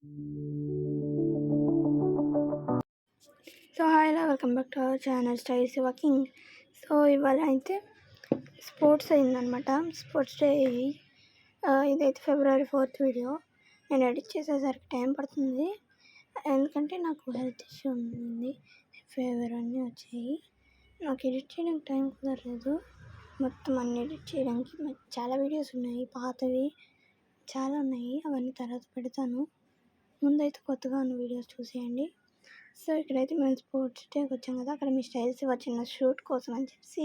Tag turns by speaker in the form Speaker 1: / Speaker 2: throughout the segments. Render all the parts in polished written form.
Speaker 1: So hi welcome back to our channel styles walking. So ఇవాళ అయితే sports అయిందనమాట. Sports day ఇదైతే February 4th video. నేను edit చేసేసరికి టైం పడుతుంది, ఎందుకంటే నాకు హెల్త్ ఇష్యూ ఉంది. ఫీవర్ అన్నీ వచ్చాయి. నాకు ఎడిట్ చేయడానికి టైం కుదరలేదు. మొత్తం అన్ని ఎడిట్ చేయడానికి చాలా వీడియోస్ ఉన్నాయి, పాతవి చాలా ఉన్నాయి. అవన్నీ తర్వాత పెడతాను. ముందైతే కొత్తగా ఉన్న వీడియోస్ చూసేయండి. సో ఇక్కడైతే మేము స్పోర్ట్స్ డేకి వచ్చాం కదా, అక్కడ మీ స్టైల్స్ వచ్చిన షూట్ కోసం అని చెప్పి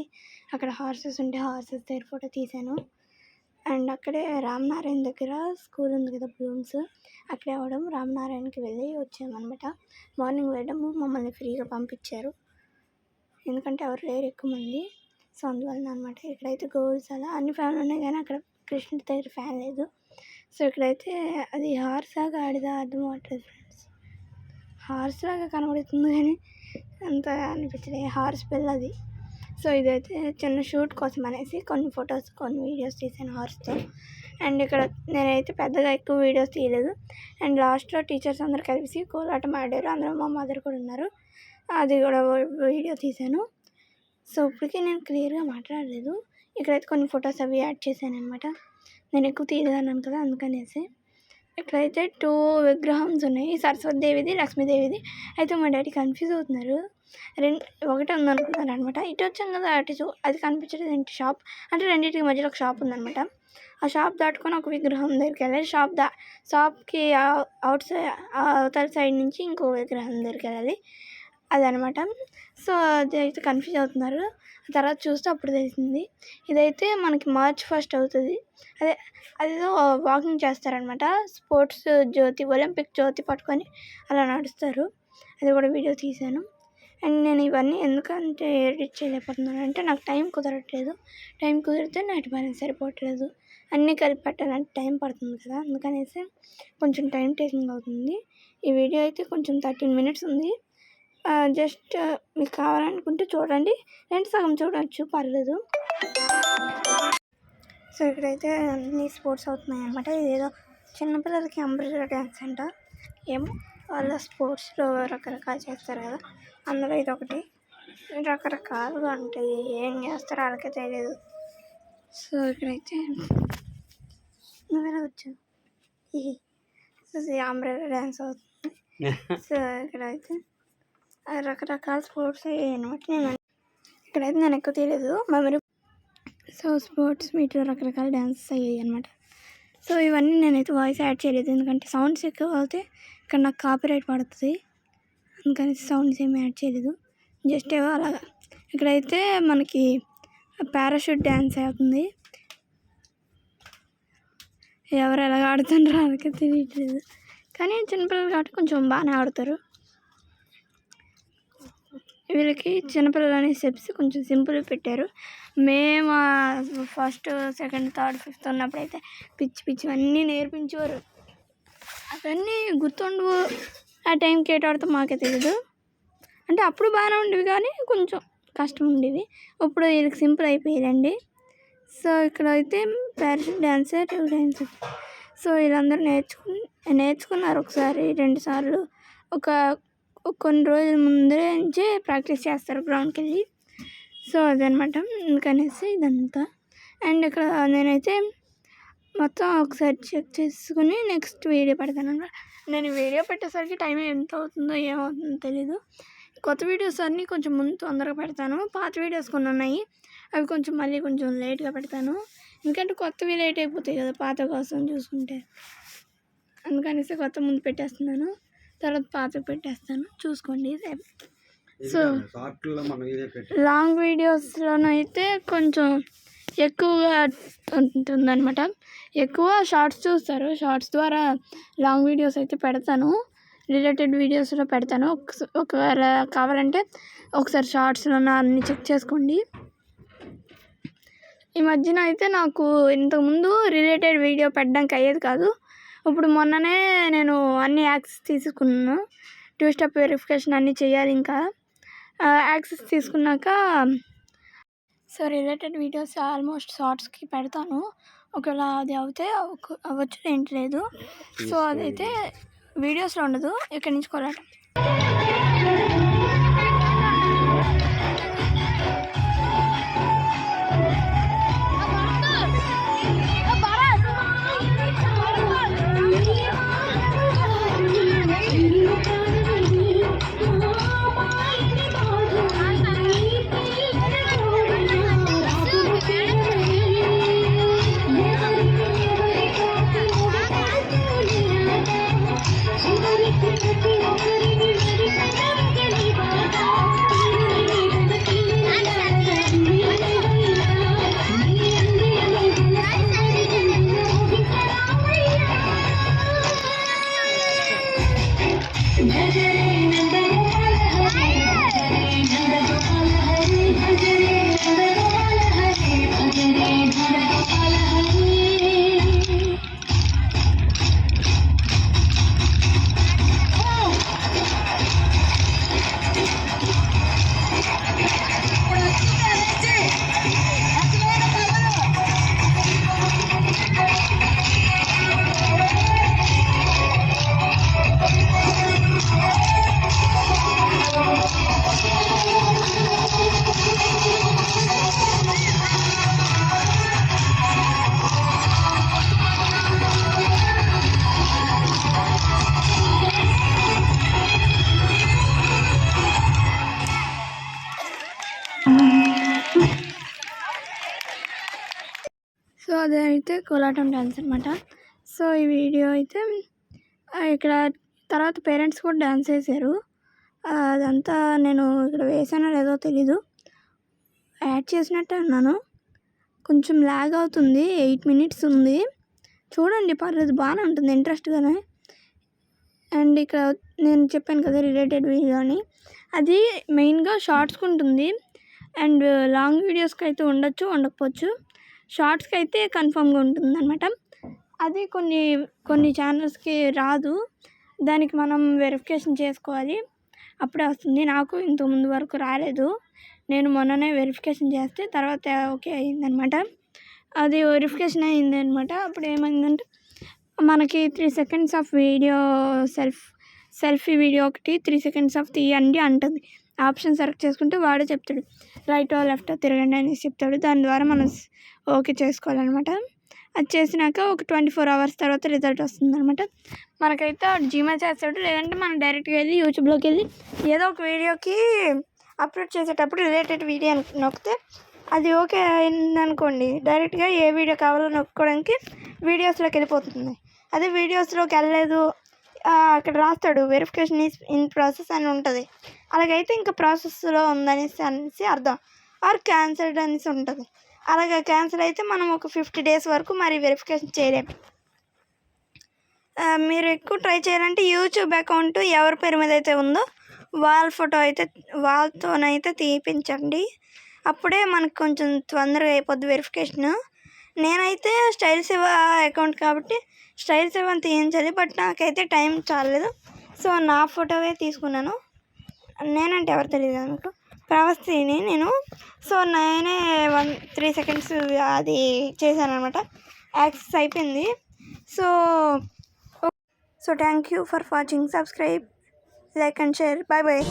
Speaker 1: అక్కడ హార్సెస్ ఉంటే హార్సెస్ దగ్గర ఫోటో తీశాను. అండ్ అక్కడే రామనారాయణ దగ్గర స్కూల్ ఉంది కదా, బ్లూమ్స్, అక్కడే అవ్వడం రామనారాయణకి వెళ్ళి వచ్చామన్నమాట. మార్నింగ్ వెళ్ళడము మమ్మల్ని ఫ్రీగా పంపించారు, ఎందుకంటే ఎవరు లేరు ఎక్కువ మంది. సో అందువలన అనమాట. ఇక్కడైతే గోల్స్ అలా అన్ని ఫ్యాన్లు ఉన్నాయి, కానీ అక్కడ కృష్ణుడి దగ్గర ఫ్యాన్ లేదు. సో ఇక్కడైతే అది హార్సా గాడిదా అర్థం అవ్వట్లేదు ఫ్రెండ్స్. హార్స్ లాగా కనబడుతుంది కానీ అంత అనిపించలేదు, హార్స్ పిల్ల అది. సో ఇదైతే చిన్న షూట్ కోసం అనేసి కొన్ని ఫొటోస్ కొన్ని వీడియోస్ తీసాను హార్స్తో. అండ్ ఇక్కడ నేనైతే పెద్దగా ఎక్కువ వీడియోస్ తీయలేదు. అండ్ లాస్ట్లో టీచర్స్ అందరు కలిసి కోలాటం ఆడారు, అందులో మా మదర్ కూడా ఉన్నారు, అది కూడా వీడియో తీశాను. సో ఇప్పటికీ నేను క్లియర్గా మాట్లాడలేదు. ఇక్కడైతే కొన్ని ఫొటోస్ అవి యాడ్ చేశాను అనమాట. నేను ఎక్కువ తీయలేదన్నాను కదా, అందుకనేసి. ఇక్కడైతే 2 విగ్రహంస్ ఉన్నాయి, సరస్వతి దేవిది, లక్ష్మీదేవిది. అయితే మా డాడీ కన్ఫ్యూజ్ అవుతున్నారు, ఒకటే ఉందనుకున్నారు అనమాట. ఇటు వచ్చాం కదా, అటు అది కనిపించలేదు ఏంటి షాప్ అంటే, రెండింటికి మధ్యలో ఒక షాప్ ఉందనమాట. ఆ షాప్ దాటుకొని ఒక విగ్రహం దగ్గరికి వెళ్ళాలి. షాప్కి అవుట్ సైడ్ అవతల సైడ్ నుంచి ఇంకో విగ్రహం దగ్గరికి వెళ్ళాలి, అదనమాట. సో అది అయితే కన్ఫ్యూజ్ అవుతున్నారు. తర్వాత చూస్తే అప్పుడు తెలిసింది. ఇదైతే మనకి March 1st అవుతుంది. అదేదో వాకింగ్ చేస్తారనమాట. స్పోర్ట్స్ జ్యోతి, ఒలింపిక్ జ్యోతి పట్టుకొని అలా నడుస్తారు. అది కూడా వీడియో తీశాను. అండ్ నేను ఇవన్నీ ఎందుకంటే ఎడిట్ చేయలేకపోతున్నాను అంటే, నాకు టైం కుదరట్లేదు. టైం కుదిరితే నైట్ బ్యాలెన్స్ సరిపోవట్లేదు. అన్నీ కలిపి పెట్టాలంటే టైం పడుతుంది కదా, అందుకనేసి కొంచెం టైం టేకింగ్ అవుతుంది. ఈ వీడియో అయితే కొంచెం 13 minutes ఉంది. జస్ట్ మీకు కావాలనుకుంటే చూడండి, నేను సగం చూడవచ్చు, పర్లేదు. సో ఇక్కడైతే అన్ని స్పోర్ట్స్ అవుతున్నాయి అనమాట. ఇదేదో చిన్నపిల్లలకి అంబ్రెల్లా డ్యాన్స్ అంట, ఏమో వాళ్ళ స్పోర్ట్స్లో రకరకాలు చేస్తారు కదా, అందులో ఇదొకటి. రకరకాలుగా ఉంటాయి, ఏం చేస్తారో వాళ్ళకే తెలియదు. సో ఇక్కడైతే నువ్వేనా వచ్చావు, ఇది అంబ్రెల్లా డ్యాన్స్ అవుతుంది. సో ఇక్కడైతే రకరకాల స్పోర్ట్స్ అనమాట. ఇక్కడైతే నేను ఎక్కువ తెలియదు మెమరీ. సో స్పోర్ట్స్ మీట్లో రకరకాల డ్యాన్సెస్ అయ్యాయి అనమాట. సో ఇవన్నీ నేనైతే వాయిస్ యాడ్ చేయలేదు, ఎందుకంటే సౌండ్స్ ఎక్కువ అవుతే ఇక్కడ నాకు కాపీరైట్ పడుతుంది, అందుకని సౌండ్స్ ఏమి యాడ్ చేయలేదు, జస్ట్ ఏవో అలాగా. ఇక్కడైతే మనకి పారాషూట్ డ్యాన్స్ అవుతుంది. ఎవరు ఎలాగ ఆడుతుంటారో వాళ్ళకి తెలియట్లేదు, కానీ చిన్నపిల్లలు కాబట్టి కొంచెం బాగానే ఆడుతారు. వీళ్ళకి చిన్నపిల్లలు అనే స్టెప్స్ కొంచెం సింపుల్ పెట్టారు. మేము 1st, 2nd, 3rd, 5th ఉన్నప్పుడైతే పిచ్చివన్నీ నేర్పించేవారు. అవన్నీ గుర్తుండవు, ఆ టైంకి ఏట ఆడితే మాకే తెలియదు. అంటే అప్పుడు బాగానే ఉండేవి, కానీ కొంచెం కష్టం ఉండేవి. ఇప్పుడు వీళ్ళకి సింపుల్ అయిపోయారండి. సో ఇక్కడైతే పారాషూట్ డ్యాన్స్ 2 times. సో వీళ్ళందరూ నేర్చుకున్నారు ఒకసారి 2 సార్లు. కొన్ని రోజుల ముందే నుంచి ప్రాక్టీస్ చేస్తారు గ్రౌండ్కి వెళ్ళి. సో అదనమాట, అందుకనేసి ఇదంతా. అండ్ ఇక్కడ నేనైతే మొత్తం ఒకసారి చెక్ చేసుకుని నెక్స్ట్ వీడియో పెడతాను అనమాట. నేను వీడియో పెట్టేసరికి టైం ఎంత అవుతుందో ఏమవుతుందో తెలీదు. కొత్త వీడియోస్ అన్నీ కొంచెం ముందు తొందరగా పెడతాను, పాత వీడియోస్ కొన్ని ఉన్నాయి అవి కొంచెం మళ్ళీ కొంచెం లేట్గా పెడతాను, ఎందుకంటే కొత్తవి లేట్ అయిపోతాయి కదా పాత కోసం చూసుకుంటే. అందుకనేసి కొత్త ముందు పెట్టేస్తున్నాను, తర్వాత పాత పెట్టేస్తాను, చూసుకోండి. సో లాంగ్ వీడియోస్లోనైతే కొంచెం ఎక్కువగా ఉంటుందన్నమాట, ఎక్కువ షార్ట్స్ చూస్తారు. షార్ట్స్ ద్వారా లాంగ్ వీడియోస్ అయితే పెడతాను, రిలేటెడ్ వీడియోస్లో పెడతాను. ఒకవేళ కావాలంటే ఒకసారి షార్ట్స్లో అన్నీ చెక్ చేసుకోండి. ఈ మధ్యన అయితే నాకు ఇంతకుముందు రిలేటెడ్ వీడియో పెట్టడానికి అయ్యేది కాదు. ఇప్పుడు మొన్ననే నేను అన్ని యాక్సెస్ తీసుకున్నాను, 2-step వెరిఫికేషన్ అన్నీ చేయాలి ఇంకా. యాక్సెస్ తీసుకున్నాక సో రిలేటెడ్ వీడియోస్ ఆల్మోస్ట్ షార్ట్స్కి పెడతాను. ఒకవేళ అది అవుతే అవ్వచ్చు, ఏంటి లేదు. సో అదైతే వీడియోస్లో ఉండదు, ఇక్కడి నుంచి కోలాటం. సో అదైతే కోలాటం డ్యాన్స్ అనమాట. సో ఈ వీడియో అయితే ఇక్కడ తర్వాత పేరెంట్స్ కూడా డ్యాన్స్ వేసారు. అదంతా నేను ఇక్కడ వేసానో లేదో తెలీదు, యాడ్ చేసినట్టే అన్నాను. కొంచెం ల్యాగ్ అవుతుంది, 8 minutes ఉంది. చూడండి, పర్లేదు, బాగానే ఉంటుంది, ఇంట్రెస్ట్గానే. అండ్ ఇక్కడ నేను చెప్పాను కదా రిలేటెడ్ వీడియో అని, అది మెయిన్గా షార్ట్స్కి ఉంటుంది. అండ్ లాంగ్ వీడియోస్కి అయితే ఉండొచ్చు, ఉండకపోవచ్చు. షార్ట్స్కి అయితే కన్ఫామ్గా ఉంటుంది అనమాట. అది కొన్ని ఛానల్స్కి రాదు, దానికి మనం వెరిఫికేషన్ చేసుకోవాలి, అప్పుడే వస్తుంది. నాకు ఇంతకుముందు వరకు రాలేదు, నేను మొన్ననే వెరిఫికేషన్ చేస్తే తర్వాత ఓకే అయిందనమాట. అది వెరిఫికేషన్ అయిందనమాట. అప్పుడు ఏమైందంటే మనకి 3 seconds of video selfie video ఒకటి 3 seconds ఆఫ్ తీయండి అంటుంది. ఆప్షన్ సెలెక్ట్ చేసుకుంటే వాడే చెప్తాడు, రైటో లెఫ్టో తిరగండి అనేసి చెప్తాడు. దాని ద్వారా మనం ఓకే చేసుకోవాలన్నమాట. అది చేసినాక ఒక 24 hours తర్వాత రిజల్ట్ వస్తుందన్నమాట. మనకైతే జీమెయిల్ చేస్తాడు, లేదంటే మనం డైరెక్ట్గా వెళ్ళి యూట్యూబ్లోకి వెళ్ళి ఏదో ఒక వీడియోకి అప్లోడ్ చేసేటప్పుడు రిలేటెడ్ వీడియో నొక్కితే అది ఓకే అయిందనుకోండి, డైరెక్ట్గా ఏ వీడియో కావాలో నొక్కోవడానికి వీడియోస్లోకి వెళ్ళిపోతుంది. అదే వీడియోస్లోకి వెళ్ళలేదు, అక్కడ రాస్తాడు వెరిఫికేషన్ ఈజ్ ఇన్ ప్రాసెస్ అని ఉంటుంది. అలాగైతే ఇంకా ప్రాసెస్లో ఉందనేసి అర్థం, ఆర్ క్యాన్సిల్డ్ అనేసి ఉంటుంది. అలాగే క్యాన్సిల్ అయితే మనం ఒక 50 days వరకు మరి వెరిఫికేషన్ చేయలేము. మీరు ఎక్కువ ట్రై చేయాలంటే యూట్యూబ్ అకౌంట్ ఎవరి పేరు మీద అయితే ఉందో వాళ్ళ ఫోటో అయితే వాళ్ళతోనైతే తీపించండి, అప్పుడే మనకు కొంచెం తొందరగా అయిపోద్ది వెరిఫికేషన్. నేనైతే స్టైల్ శివ అకౌంట్ కాబట్టి స్టైల్ శివని తీయించాలి, బట్ నాకైతే టైం చాలలేదు. సో నా ఫోటోవే తీసుకున్నాను. నేనంటే ఎవరు తెలియదు మీకు, ప్రవస్తిని నేను. సో నేనే 3 seconds అది చేశాను అనమాట, యాక్సెస్ అయిపోయింది. So thank you for watching. Subscribe, like and share. Bye bye.